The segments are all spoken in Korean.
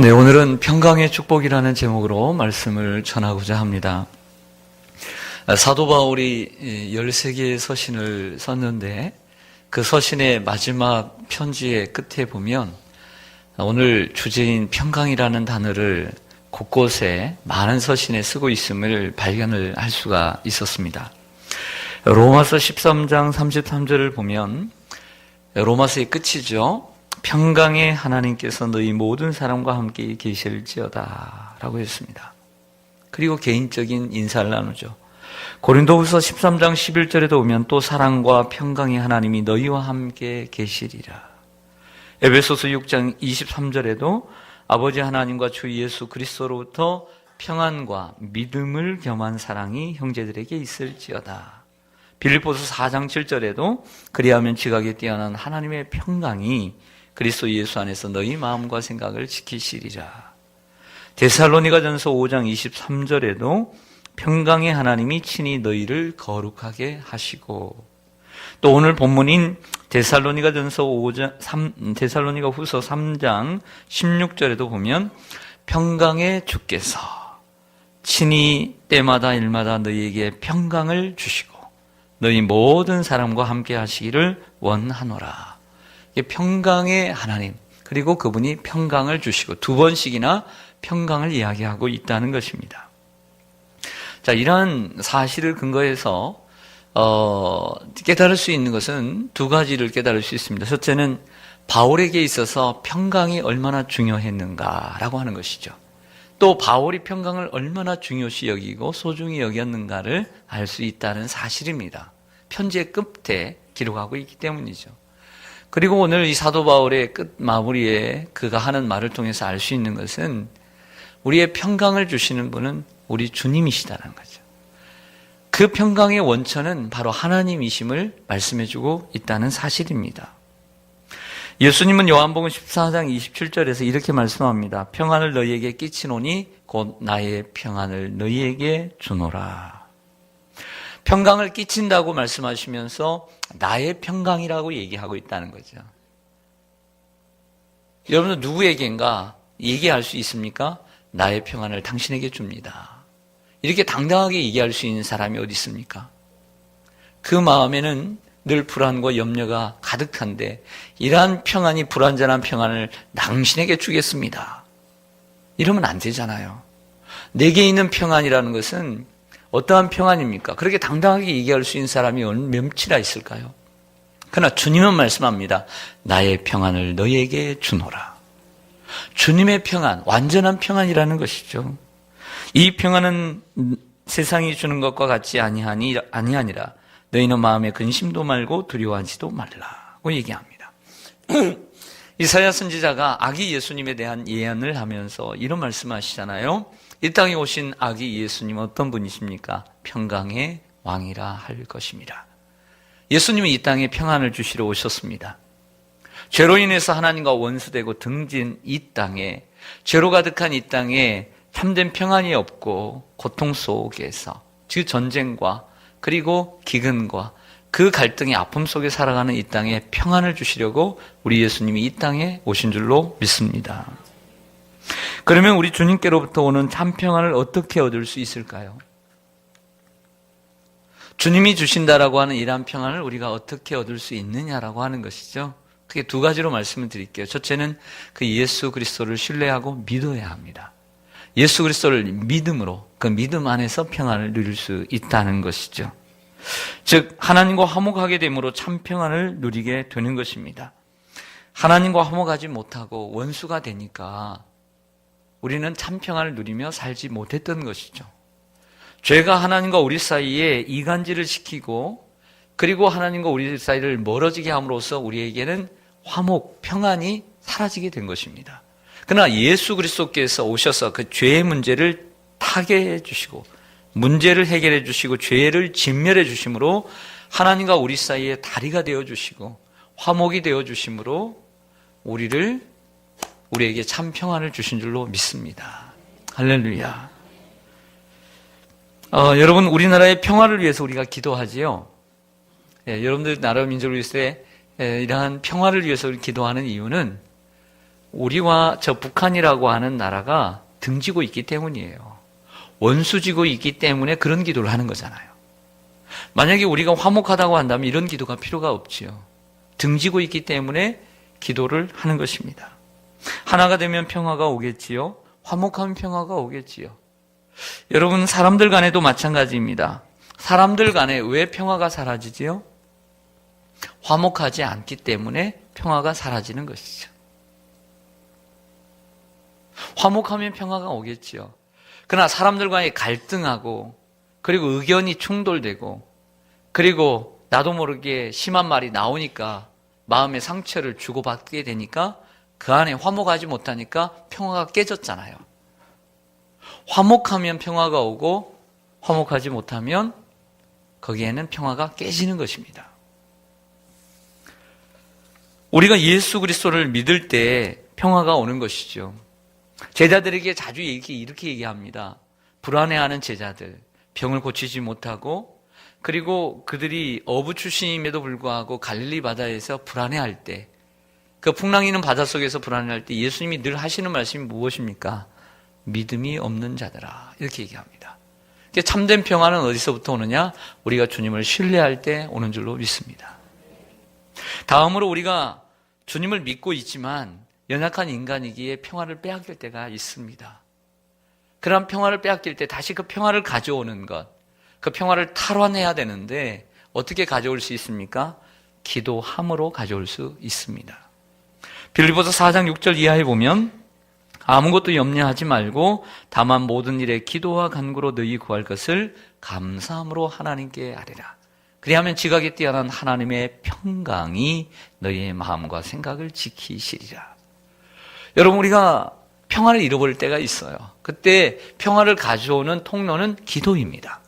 네, 오늘은 평강의 축복이라는 제목으로 말씀을 전하고자 합니다. 사도 바울이 13개의 서신을 썼는데 그 서신의 마지막 편지의 끝에 보면 오늘 주제인 평강이라는 단어를 곳곳에 많은 서신에 쓰고 있음을 발견을 할 수가 있었습니다. 로마서 13장 33절을 보면 로마서의 끝이죠. 평강의 하나님께서 너희 모든 사람과 함께 계실지어다 라고 했습니다. 그리고 개인적인 인사를 나누죠. 고린도후서 13장 11절에도 오면 또 사랑과 평강의 하나님이 너희와 함께 계시리라. 에베소서 6장 23절에도 아버지 하나님과 주 예수 그리스도로부터 평안과 믿음을 겸한 사랑이 형제들에게 있을지어다. 빌립보서 4장 7절에도 그리하면 지각에 뛰어난 하나님의 평강이 그리스도 예수 안에서 너희 마음과 생각을 지키시리라. 데살로니가전서 5장 23절에도 평강의 하나님이 친히 너희를 거룩하게 하시고, 또 오늘 본문인 데살로니가전서 5장 데살로니가 후서 3장 16절에도 보면 평강의 주께서 친히 때마다 일마다 너희에게 평강을 주시고 너희 모든 사람과 함께 하시기를 원하노라. 평강의 하나님, 그리고 그분이 평강을 주시고 두 번씩이나 평강을 이야기하고 있다는 것입니다. 자, 이러한 사실을 근거해서 깨달을 수 있는 것은 두 가지를 깨달을 수 있습니다. 첫째는 바울에게 있어서 평강이 얼마나 중요했는가라고 하는 것이죠. 또 바울이 평강을 얼마나 중요시 여기고 소중히 여겼는가를 알 수 있다는 사실입니다. 편지의 끝에 기록하고 있기 때문이죠. 그리고 오늘 이 사도 바울의 끝 마무리에 그가 하는 말을 통해서 알 수 있는 것은 우리의 평강을 주시는 분은 우리 주님이시다는 거죠. 그 평강의 원천은 바로 하나님이심을 말씀해주고 있다는 사실입니다. 예수님은 요한복음 14장 27절에서 이렇게 말씀합니다. 평안을 너희에게 끼치노니 곧 나의 평안을 너희에게 주노라. 평강을 끼친다고 말씀하시면서 나의 평강이라고 얘기하고 있다는 거죠. 여러분은 누구에게인가 얘기할 수 있습니까? 나의 평안을 당신에게 줍니다. 이렇게 당당하게 얘기할 수 있는 사람이 어디 있습니까? 그 마음에는 늘 불안과 염려가 가득한데 이러한 평안이 불완전한 평안을 당신에게 주겠습니다. 이러면 안 되잖아요. 내게 있는 평안이라는 것은 어떠한 평안입니까? 그렇게 당당하게 얘기할 수 있는 사람이 몇이나 있을까요? 그러나 주님은 말씀합니다. 나의 평안을 너희에게 주노라. 주님의 평안, 완전한 평안이라는 것이죠. 이 평안은 세상이 주는 것과 같지 아니하니라. 너희는 마음에 근심도 말고 두려워하지도 말라고 얘기합니다. 이사야 선지자가 아기 예수님에 대한 예언을 하면서 이런 말씀하시잖아요. 이 땅에 오신 아기 예수님은 어떤 분이십니까? 평강의 왕이라 할 것입니다. 예수님은 이 땅에 평안을 주시러 오셨습니다. 죄로 인해서 하나님과 원수되고 등진 이 땅에, 죄로 가득한 이 땅에 참된 평안이 없고 고통 속에서, 즉 전쟁과 그리고 기근과 그 갈등의 아픔 속에 살아가는 이 땅에 평안을 주시려고 우리 예수님이 이 땅에 오신 줄로 믿습니다. 그러면 우리 주님께로부터 오는 참 평안을 어떻게 얻을 수 있을까요? 주님이 주신다라고 하는 이러한 평안을 우리가 어떻게 얻을 수 있느냐라고 하는 것이죠. 크게 두 가지로 말씀을 드릴게요. 첫째는 그 예수 그리스도를 신뢰하고 믿어야 합니다. 예수 그리스도를 믿음으로, 그 믿음 안에서 평안을 누릴 수 있다는 것이죠. 즉 하나님과 화목하게 됨으로 참 평안을 누리게 되는 것입니다. 하나님과 화목하지 못하고 원수가 되니까 우리는 참 평안을 누리며 살지 못했던 것이죠. 죄가 하나님과 우리 사이에 이간질을 시키고 그리고 하나님과 우리 사이를 멀어지게 함으로써 우리에게는 화목, 평안이 사라지게 된 것입니다. 그러나 예수 그리스도께서 오셔서 그 죄의 문제를 타개해 주시고 문제를 해결해 주시고 죄를 진멸해 주심으로 하나님과 우리 사이에 다리가 되어 주시고 화목이 되어 주심으로 우리에게 참 평안을 주신 줄로 믿습니다. 할렐루야. 여러분, 우리나라의 평화를 위해서 우리가 기도하지요. 여러분들 나라 민족을 위해서 이러한 평화를 위해서 기도하는 이유는 우리와 저 북한이라고 하는 나라가 등지고 있기 때문이에요. 원수지고 있기 때문에 그런 기도를 하는 거잖아요. 만약에 우리가 화목하다고 한다면 이런 기도가 필요가 없지요. 등지고 있기 때문에 기도를 하는 것입니다. 하나가 되면 평화가 오겠지요. 화목하면 평화가 오겠지요. 여러분, 사람들 간에도 마찬가지입니다. 사람들 간에 왜 평화가 사라지지요? 화목하지 않기 때문에 평화가 사라지는 것이죠. 화목하면 평화가 오겠지요. 그러나 사람들과의 갈등하고 그리고 의견이 충돌되고 그리고 나도 모르게 심한 말이 나오니까 마음의 상처를 주고받게 되니까 그 안에 화목하지 못하니까 평화가 깨졌잖아요. 화목하면 평화가 오고 화목하지 못하면 거기에는 평화가 깨지는 것입니다. 우리가 예수 그리스도를 믿을 때 평화가 오는 것이죠. 제자들에게 자주 이렇게 얘기합니다. 불안해하는 제자들, 병을 고치지 못하고 그리고 그들이 어부 출신임에도 불구하고 갈릴리 바다에서 불안해할 때, 그 풍랑이는 바다 속에서 불안해할 때 예수님이 늘 하시는 말씀이 무엇입니까? 믿음이 없는 자들아, 이렇게 얘기합니다. 참된 평화는 어디서부터 오느냐? 우리가 주님을 신뢰할 때 오는 줄로 믿습니다. 다음으로 우리가 주님을 믿고 있지만 연약한 인간이기에 평화를 빼앗길 때가 있습니다. 그런 평화를 빼앗길 때 다시 그 평화를 가져오는 것, 그 평화를 탈환해야 되는데 어떻게 가져올 수 있습니까? 기도함으로 가져올 수 있습니다. 빌립보서 4장 6절 이하에 보면 아무것도 염려하지 말고 다만 모든 일에 기도와 간구로 너희 구할 것을 감사함으로 하나님께 아뢰라. 그리하면 지각에 뛰어난 하나님의 평강이 너희의 마음과 생각을 지키시리라. 여러분, 우리가 평화를 잃어버릴 때가 있어요. 그때 평화를 가져오는 통로는 기도입니다.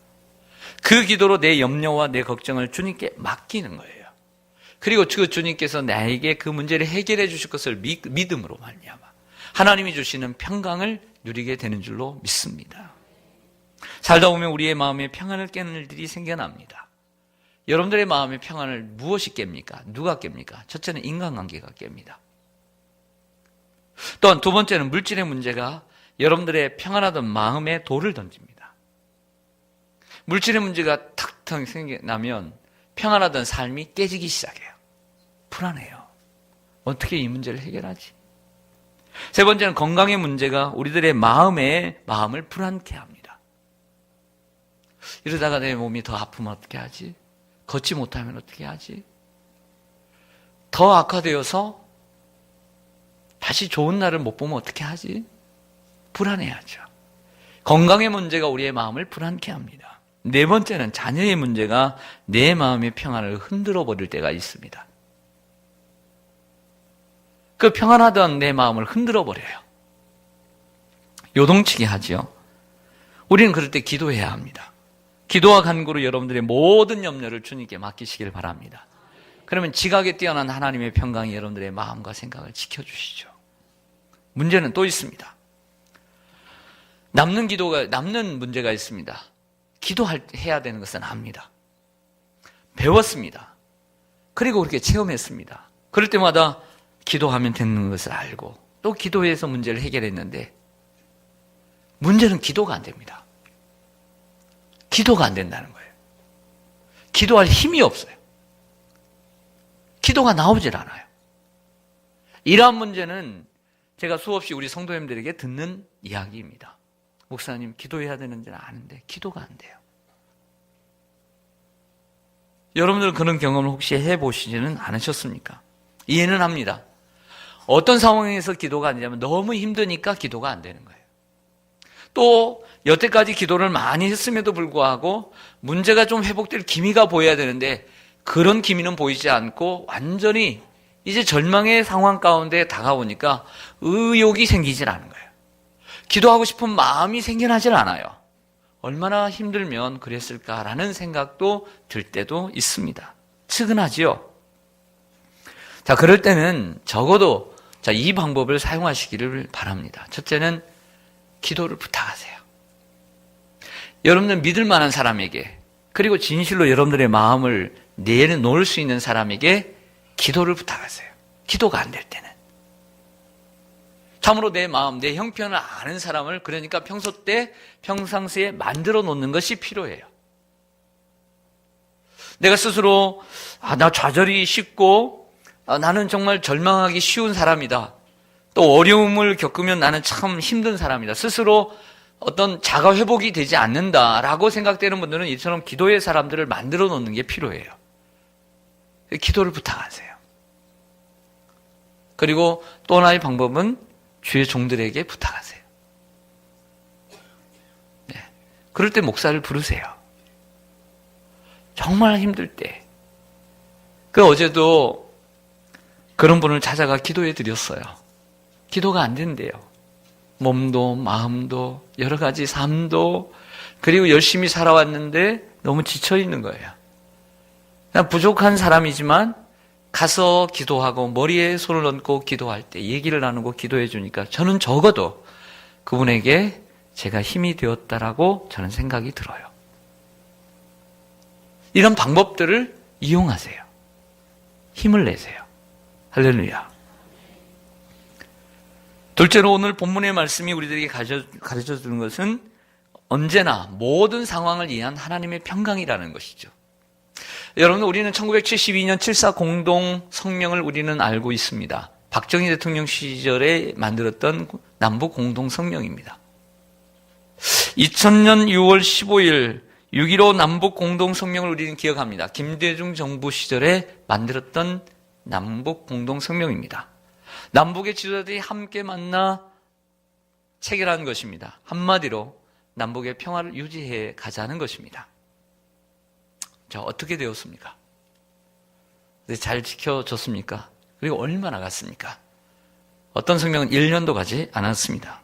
그 기도로 내 염려와 내 걱정을 주님께 맡기는 거예요. 그리고 그 주님께서 나에게 그 문제를 해결해 주실 것을 믿음으로 말미암아 하나님이 주시는 평강을 누리게 되는 줄로 믿습니다. 살다 보면 우리의 마음에 평안을 깨는 일들이 생겨납니다. 여러분들의 마음의 평안을 무엇이 깹니까? 누가 깹니까? 첫째는 인간관계가 깹니다. 또한 두 번째는 물질의 문제가 여러분들의 평안하던 마음에 돌을 던집니다. 물질의 문제가 탁탁 생겨나면 평안하던 삶이 깨지기 시작해요. 불안해요. 어떻게 이 문제를 해결하지? 세 번째는 건강의 문제가 우리들의 마음을 불안케 합니다. 이러다가 내 몸이 더 아프면 어떻게 하지? 걷지 못하면 어떻게 하지? 더 악화되어서 다시 좋은 날을 못 보면 어떻게 하지? 불안해하죠. 건강의 문제가 우리의 마음을 불안케 합니다. 네 번째는 자녀의 문제가 내 마음의 평안을 흔들어 버릴 때가 있습니다. 그 평안하던 내 마음을 흔들어 버려요. 요동치게 하죠. 우리는 그럴 때 기도해야 합니다. 기도와 간구로 여러분들의 모든 염려를 주님께 맡기시길 바랍니다. 그러면 지각에 뛰어난 하나님의 평강이 여러분들의 마음과 생각을 지켜주시죠. 문제는 또 있습니다. 남는 문제가 있습니다. 기도해야 되는 것은 압니다. 배웠습니다. 그리고 그렇게 체험했습니다. 그럴 때마다 기도하면 되는 것을 알고 또 기도해서 문제를 해결했는데 문제는 기도가 안 됩니다. 기도가 안 된다는 거예요. 기도할 힘이 없어요. 기도가 나오질 않아요. 이러한 문제는 제가 수없이 우리 성도님들에게 듣는 이야기입니다. 목사님, 기도해야 되는지는 아는데 기도가 안 돼요. 여러분들 그런 경험을 혹시 해보시지는 않으셨습니까? 이해는 합니다. 어떤 상황에서 기도가 안 되냐면 너무 힘드니까 기도가 안 되는 거예요. 또 여태까지 기도를 많이 했음에도 불구하고 문제가 좀 회복될 기미가 보여야 되는데 그런 기미는 보이지 않고 완전히 이제 절망의 상황 가운데 다가오니까 의욕이 생기질 않은 거예요. 기도하고 싶은 마음이 생겨나질 않아요. 얼마나 힘들면 그랬을까라는 생각도 들 때도 있습니다. 측은하지요. 자, 그럴 때는 적어도 이 방법을 사용하시기를 바랍니다. 첫째는 기도를 부탁하세요. 여러분들 믿을 만한 사람에게, 그리고 진실로 여러분들의 마음을 내놓을 수 있는 사람에게 기도를 부탁하세요. 기도가 안 될 때는. 참으로 내 마음, 내 형편을 아는 사람을 그러니까 평상시에 만들어 놓는 것이 필요해요. 내가 스스로 나 좌절이 쉽고 나는 정말 절망하기 쉬운 사람이다. 또 어려움을 겪으면 나는 참 힘든 사람이다. 스스로 어떤 자가 회복이 되지 않는다라고 생각되는 분들은 이처럼 기도의 사람들을 만들어 놓는 게 필요해요. 기도를 부탁하세요. 그리고 또 하나의 방법은 주의 종들에게 부탁하세요. 네. 그럴 때 목사를 부르세요. 정말 힘들 때. 어제도 그런 분을 찾아가 기도해 드렸어요. 기도가 안 된대요. 몸도 마음도 여러 가지 삶도 그리고 열심히 살아왔는데 너무 지쳐 있는 거예요. 그냥 부족한 사람이지만 가서 기도하고 머리에 손을 얹고 기도할 때 얘기를 나누고 기도해 주니까 저는 적어도 그분에게 제가 힘이 되었다라고 저는 생각이 들어요. 이런 방법들을 이용하세요. 힘을 내세요. 할렐루야. 둘째로 오늘 본문의 말씀이 우리들에게 가르쳐 주는 것은 언제나 모든 상황을 이해한 하나님의 평강이라는 것이죠. 여러분, 우리는 1972년 7.4 공동 성명을 우리는 알고 있습니다. 박정희 대통령 시절에 만들었던 남북 공동 성명입니다. 2000년 6월 15일 6.15 남북 공동 성명을 우리는 기억합니다. 김대중 정부 시절에 만들었던 남북 공동 성명입니다. 남북의 지도자들이 함께 만나 체결한 것입니다. 한마디로 남북의 평화를 유지해 가자는 것입니다. 자, 어떻게 되었습니까? 잘 지켜졌습니까? 그리고 얼마나 갔습니까? 어떤 성명은 1년도 가지 않았습니다.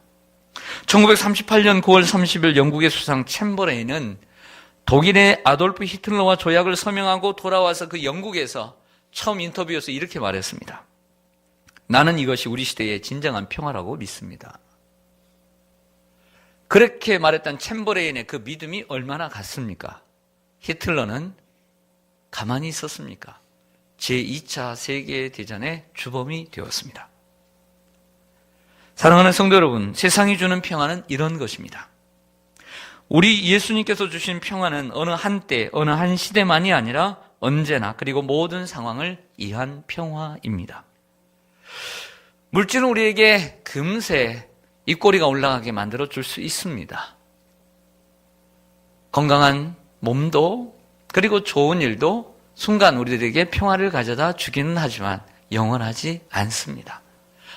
1938년 9월 30일 영국의 수상 챔버레인은 독일의 아돌프 히틀러와 조약을 서명하고 돌아와서 그 영국에서 처음 인터뷰에서 이렇게 말했습니다. 나는 이것이 우리 시대의 진정한 평화라고 믿습니다. 그렇게 말했던 챔버레인의 그 믿음이 얼마나 갔습니까? 히틀러는 가만히 있었습니까? 제2차 세계대전의 주범이 되었습니다. 사랑하는 성도 여러분, 세상이 주는 평화는 이런 것입니다. 우리 예수님께서 주신 평화는 어느 한때, 어느 한 시대만이 아니라 언제나 그리고 모든 상황을 이해한 평화입니다. 물질은 우리에게 금세 입꼬리가 올라가게 만들어 줄 수 있습니다. 건강한 몸도 그리고 좋은 일도 순간 우리들에게 평화를 가져다 주기는 하지만 영원하지 않습니다.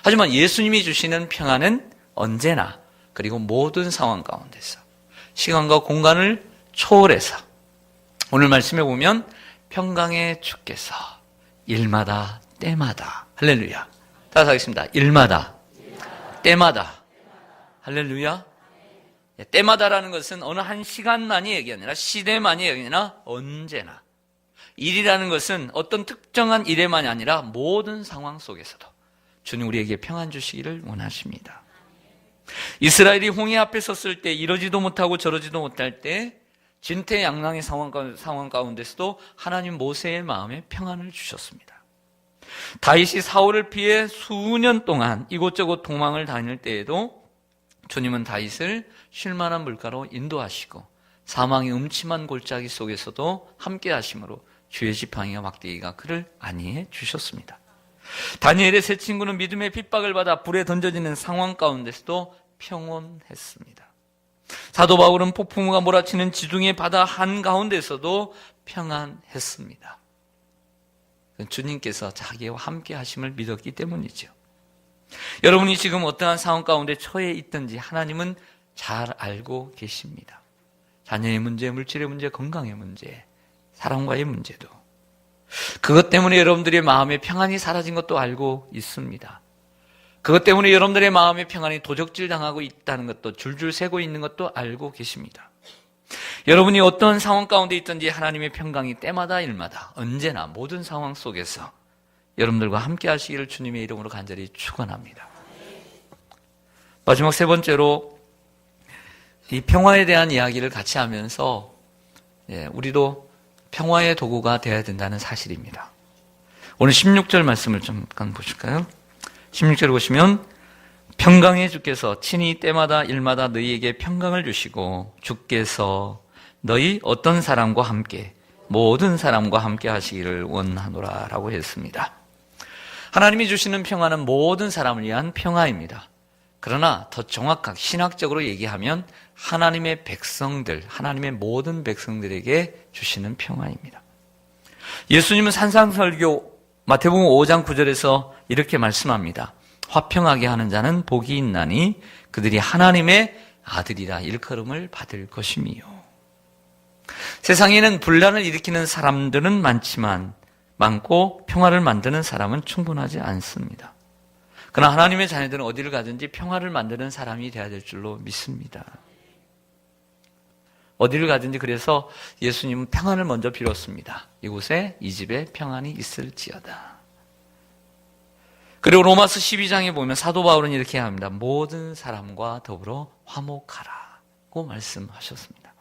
하지만 예수님이 주시는 평화는 언제나 그리고 모든 상황 가운데서 시간과 공간을 초월해서 오늘 말씀에 보면 평강의 주께서 일마다 때마다 할렐루야. 따라서 하겠습니다. 일마다 때마다 할렐루야. 때마다라는 것은 어느 한 시간만이 얘기 아니라 시대만이 얘기 아니라 언제나. 일이라는 것은 어떤 특정한 일에만이 아니라 모든 상황 속에서도 주님 우리에게 평안 주시기를 원하십니다. 이스라엘이 홍해 앞에 섰을 때 이러지도 못하고 저러지도 못할 때 진퇴양난의 상황 가운데서도 하나님 모세의 마음에 평안을 주셨습니다. 다윗이 사울을 피해 수년 동안 이곳저곳 도망을 다닐 때에도 주님은 다윗을 쉴만한 물가로 인도하시고 사망의 음침한 골짜기 속에서도 함께 하심으로 주의 지팡이와 막대기가 그를 안위해 주셨습니다. 다니엘의 세 친구는 믿음의 핍박을 받아 불에 던져지는 상황 가운데서도 평온했습니다. 사도 바울은 폭풍우가 몰아치는 지중해 바다 한가운데서도 평안했습니다. 주님께서 자기와 함께 하심을 믿었기 때문이죠. 여러분이 지금 어떠한 상황 가운데 처해 있든지 하나님은 잘 알고 계십니다. 자녀의 문제, 물질의 문제, 건강의 문제, 사랑과의 문제도. 그것 때문에 여러분들의 마음에 평안이 사라진 것도 알고 있습니다. 그것 때문에 여러분들의 마음의 평안이 도적질 당하고 있다는 것도 줄줄 새고 있는 것도 알고 계십니다. 여러분이 어떤 상황 가운데 있든지 하나님의 평강이 때마다 일마다 언제나 모든 상황 속에서 여러분들과 함께 하시기를 주님의 이름으로 간절히 축원합니다. 마지막 세 번째로 이 평화에 대한 이야기를 같이 하면서 우리도 평화의 도구가 되어야 된다는 사실입니다. 오늘 16절 말씀을 잠깐 보실까요? 16절 보시면 평강의 주께서 친히 때마다 일마다 너희에게 평강을 주시고 주께서 너희 어떤 사람과 함께 모든 사람과 함께 하시기를 원하노라 라고 했습니다. 하나님이 주시는 평화는 모든 사람을 위한 평화입니다. 그러나 더 정확하게 신학적으로 얘기하면 하나님의 백성들, 하나님의 모든 백성들에게 주시는 평화입니다. 예수님은 산상설교 마태복음 5장 9절에서 이렇게 말씀합니다. 화평하게 하는 자는 복이 있나니 그들이 하나님의 아들이라 일컬음을 받을 것이미요. 세상에는 분란을 일으키는 사람들은 많고 평화를 만드는 사람은 충분하지 않습니다. 그러나 하나님의 자녀들은 어디를 가든지 평화를 만드는 사람이 되어야 될 줄로 믿습니다. 어디를 가든지 그래서 예수님은 평안을 먼저 빌었습니다. 이곳에 이 집에 평안이 있을지어다. 그리고 로마서 12장에 보면 사도 바울은 이렇게 합니다. 모든 사람과 더불어 화목하라고 말씀하셨습니다.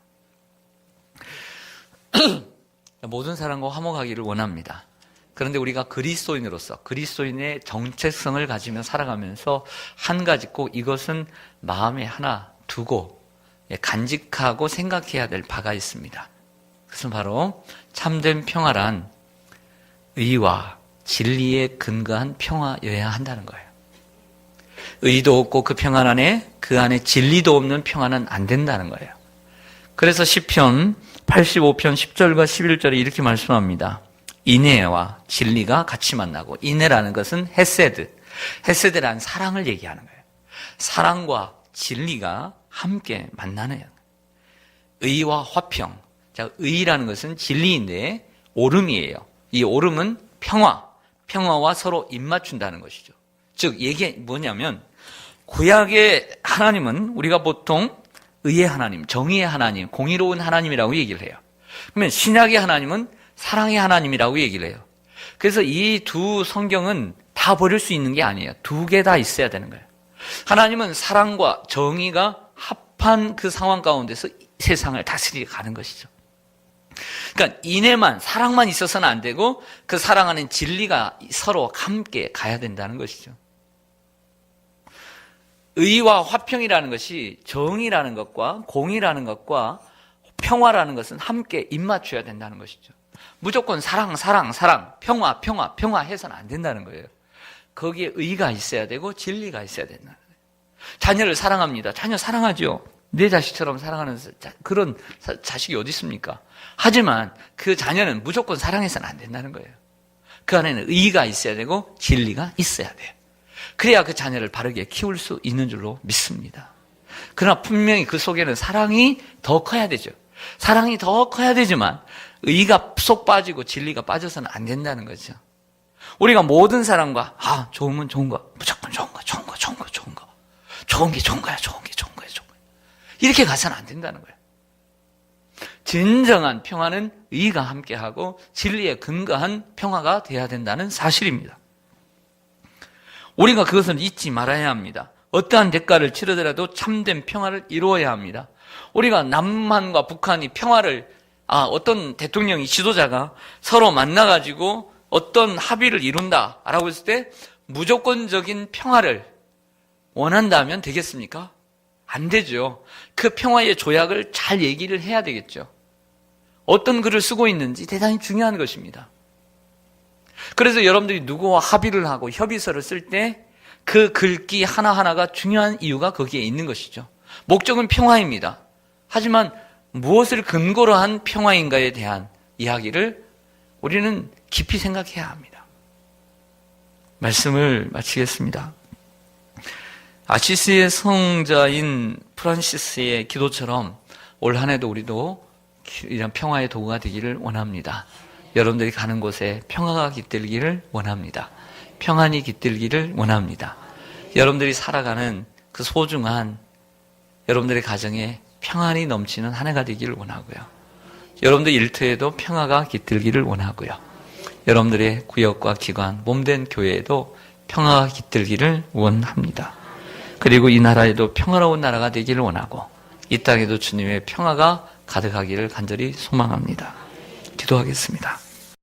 모든 사람과 화목하기를 원합니다. 그런데 우리가 그리스도인으로서 그리스도인의 정체성을 가지며 살아가면서 한 가지 꼭 이것은 마음에 하나 두고 간직하고 생각해야 될 바가 있습니다. 그것은 바로 참된 평화란 의와 진리에 근거한 평화여야 한다는 거예요. 의도 없고 그 평안 안에 그 안에 진리도 없는 평화는 안 된다는 거예요. 그래서 시편 85편 10절과 11절에 이렇게 말씀합니다. 인애와 진리가 같이 만나고, 인애라는 것은 헤세드라는 사랑을 얘기하는 거예요. 사랑과 진리가 함께 만나는 의와 화평. 자, 의라는 것은 진리인데 오름이에요. 이 오름은 평화와 서로 입맞춘다는 것이죠. 즉 이게 뭐냐면 구약의 하나님은 우리가 보통 의의 하나님, 정의의 하나님, 공의로운 하나님이라고 얘기를 해요. 그러면 신약의 하나님은 사랑의 하나님이라고 얘기를 해요. 그래서 이 두 성경은 다 버릴 수 있는 게 아니에요. 두 개 다 있어야 되는 거예요. 하나님은 사랑과 정의가 합한 그 상황 가운데서 세상을 다스리게 가는 것이죠. 그러니까 인애만, 사랑만 있어서는 안 되고 그 사랑하는 진리가 서로 함께 가야 된다는 것이죠. 의와 화평이라는 것이 정의라는 것과 공의라는 것과 평화라는 것은 함께 입맞춰야 된다는 것이죠. 무조건 사랑, 평화 해서는 안 된다는 거예요. 거기에 의가 있어야 되고 진리가 있어야 된다는 거예요. 자녀를 사랑합니다. 자녀 사랑하죠. 내 자식처럼 사랑하는 그런 자식이 어디 있습니까? 하지만 그 자녀는 무조건 사랑해서는 안 된다는 거예요. 그 안에는 의가 있어야 되고 진리가 있어야 돼요. 그래야 그 자녀를 바르게 키울 수 있는 줄로 믿습니다. 그러나 분명히 그 속에는 사랑이 더 커야 되죠. 사랑이 더 커야 되지만 의가 쏙 빠지고 진리가 빠져서는 안 된다는 거죠. 우리가 모든 사람과 좋으면 좋은 거, 무조건 좋은 거, 좋은 게 좋은 거야. 이렇게 가서는 안 된다는 거예요. 진정한 평화는 의가 함께하고 진리에 근거한 평화가 돼야 된다는 사실입니다. 우리가 그것을 잊지 말아야 합니다. 어떠한 대가를 치르더라도 참된 평화를 이루어야 합니다. 우리가 남한과 북한이 평화를 어떤 대통령이 지도자가 서로 만나가지고 어떤 합의를 이룬다라고 했을 때 무조건적인 평화를 원한다면 되겠습니까? 안 되죠. 그 평화의 조약을 잘 얘기를 해야 되겠죠. 어떤 글을 쓰고 있는지 대단히 중요한 것입니다. 그래서 여러분들이 누구와 합의를 하고 협의서를 쓸 때 그 글귀 하나하나가 중요한 이유가 거기에 있는 것이죠. 목적은 평화입니다. 하지만 무엇을 근거로 한 평화인가에 대한 이야기를 우리는 깊이 생각해야 합니다. 말씀을 마치겠습니다. 아시스의 성자인 프란시스의 기도처럼 올 한 해도 우리도 이런 평화의 도구가 되기를 원합니다. 여러분들이 가는 곳에 평화가 깃들기를 원합니다. 평안이 깃들기를 원합니다. 여러분들이 살아가는 그 소중한 여러분들의 가정에 평안이 넘치는 한 해가 되기를 원하고요. 여러분들 일터에도 평화가 깃들기를 원하고요. 여러분들의 구역과 기관, 몸된 교회에도 평화가 깃들기를 원합니다. 그리고 이 나라에도 평화로운 나라가 되기를 원하고 이 땅에도 주님의 평화가 가득하기를 간절히 소망합니다. 기도하겠습니다.